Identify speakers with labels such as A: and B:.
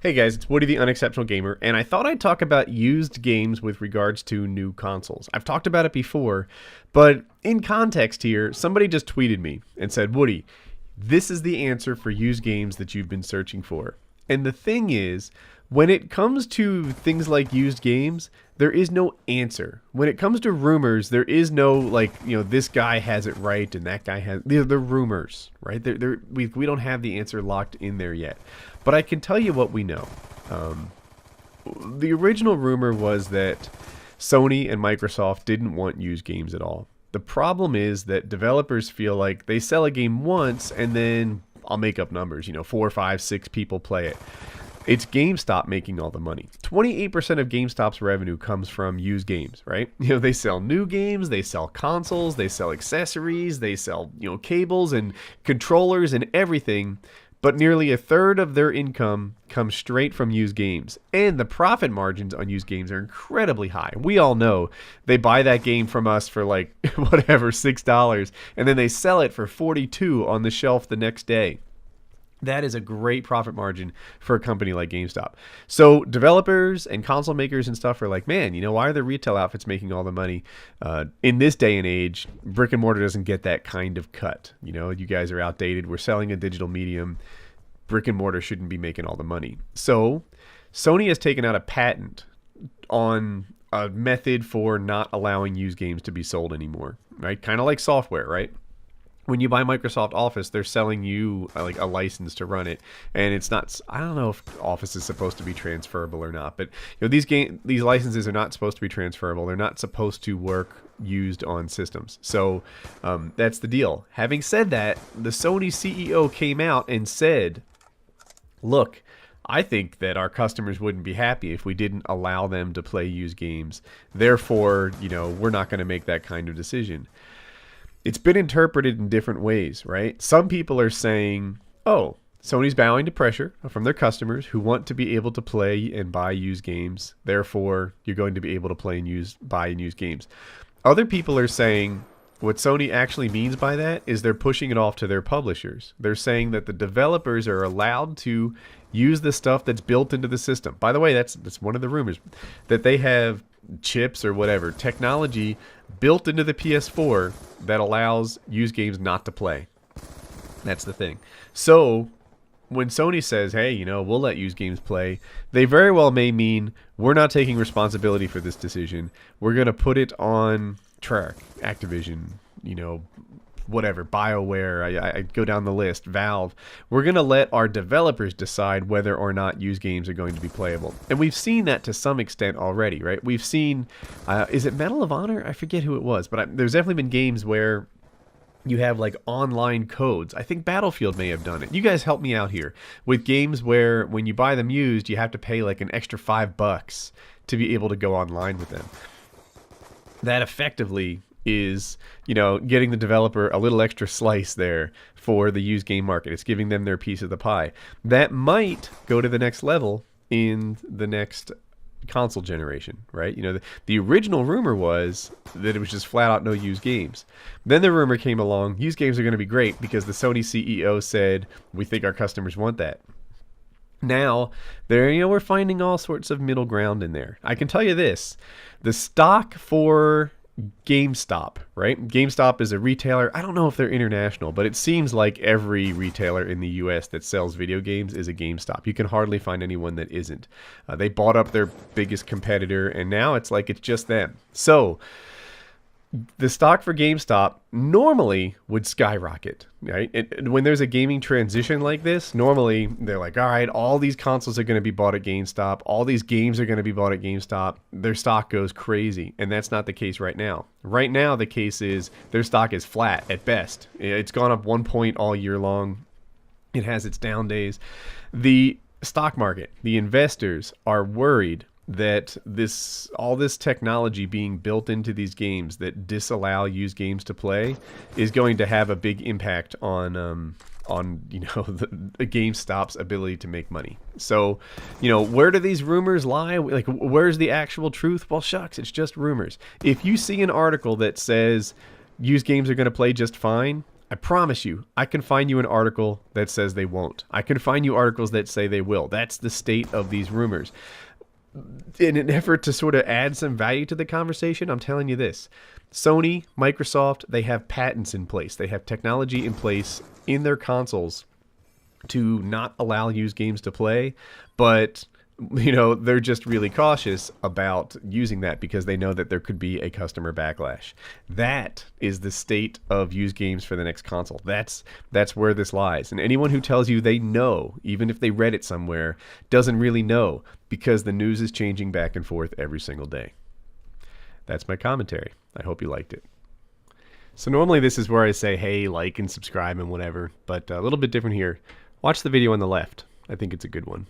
A: Hey guys, it's Woody the Unexceptional Gamer, and I thought I'd talk about used games with regards to new consoles. I've talked about it before, but in context here, somebody just tweeted me and said, Woody, this is the answer for used games that you've been searching for. And the thing is, when it comes to things like used games, there is no answer. When it comes to rumors, there is no this guy has it right and that guy has. They're rumors, right? We don't have the answer locked in there yet. But I can tell you what we know. The original rumor was that Sony and Microsoft didn't want used games at all. The problem is that developers feel like they sell a game once and then I'll make up numbers, 4, 5, 6 people play it. It's GameStop making all the money. 28% of GameStop's revenue comes from used games, right? They sell new games, they sell consoles, they sell accessories, they sell, cables and controllers and everything. But nearly a third of their income comes straight from used games. And the profit margins on used games are incredibly high. We all know they buy that game from us for $6, and then they sell it for $42 on the shelf the next day. That is a great profit margin for a company like GameStop. So developers and console makers and stuff are like, man, why are the retail outfits making all the money? In this day and age, brick and mortar doesn't get that kind of cut. You guys are outdated. We're selling a digital medium. Brick and mortar shouldn't be making all the money. So Sony has taken out a patent on a method for not allowing used games to be sold anymore, right? Kind of like software, right? When you buy Microsoft Office, they're selling you a license to run it, and it's not. I don't know if Office is supposed to be transferable or not, but these licenses are not supposed to be transferable. They're not supposed to work used on systems. So that's the deal. Having said that, the Sony CEO came out and said, "Look, I think that our customers wouldn't be happy if we didn't allow them to play used games. Therefore, we're not going to make that kind of decision." It's been interpreted in different ways, right? Some people are saying, oh, Sony's bowing to pressure from their customers who want to be able to play and buy used games. Therefore, you're going to be able to play and buy and use games. Other people are saying what Sony actually means by that is they're pushing it off to their publishers. They're saying that the developers are allowed to use the stuff that's built into the system. By the way, that's one of the rumors, that they have chips or whatever, technology built into the PS4 that allows used games not to play. That's the thing. So when Sony says, hey, we'll let used games play, they very well may mean we're not taking responsibility for this decision. We're going to put it on Treyarch, Activision, whatever, BioWare, I go down the list, Valve. We're going to let our developers decide whether or not used games are going to be playable. And we've seen that to some extent already, right? We've seen, is it Medal of Honor? I forget who it was, but there's definitely been games where you have online codes. I think Battlefield may have done it. You guys help me out here with games where when you buy them used, you have to pay an extra $5 to be able to go online with them. That effectively is, getting the developer a little extra slice there for the used game market. It's giving them their piece of the pie. That might go to the next level in the next console generation, right? The original rumor was that it was just flat out no used games. Then the rumor came along, used games are going to be great because the Sony CEO said, we think our customers want that. Now, we're finding all sorts of middle ground in there. I can tell you this, the stock for GameStop, right? GameStop is a retailer. I don't know if they're international, but it seems like every retailer in the US that sells video games is a GameStop. You can hardly find anyone that isn't. They bought up their biggest competitor, and now it's just them. So the stock for GameStop normally would skyrocket, right? And when there's a gaming transition like this, normally they're like, all right, all these consoles are going to be bought at GameStop. All these games are going to be bought at GameStop. Their stock goes crazy. And that's not the case right now. Right now, the case is their stock is flat at best. It's gone up 1 point all year long. It has its down days. The stock market, the investors are worried that all this technology being built into these games that disallow used games to play is going to have a big impact on the GameStop's ability to make money. So, where do these rumors lie? Where's the actual truth? Well, shucks, it's just rumors. If you see an article that says used games are going to play just fine, I promise you, I can find you an article that says they won't. I can find you articles that say they will. That's the state of these rumors. In an effort to sort of add some value to the conversation, I'm telling you this. Sony, Microsoft, they have patents in place. They have technology in place in their consoles to not allow used games to play, but they're just really cautious about using that because they know that there could be a customer backlash. That is the state of used games for the next console. That's where this lies. And anyone who tells you they know, even if they read it somewhere, doesn't really know, because the news is changing back and forth every single day. That's my commentary. I hope you liked it. So normally this is where I say, hey, like and subscribe and whatever, but a little bit different here. Watch the video on the left. I think it's a good one.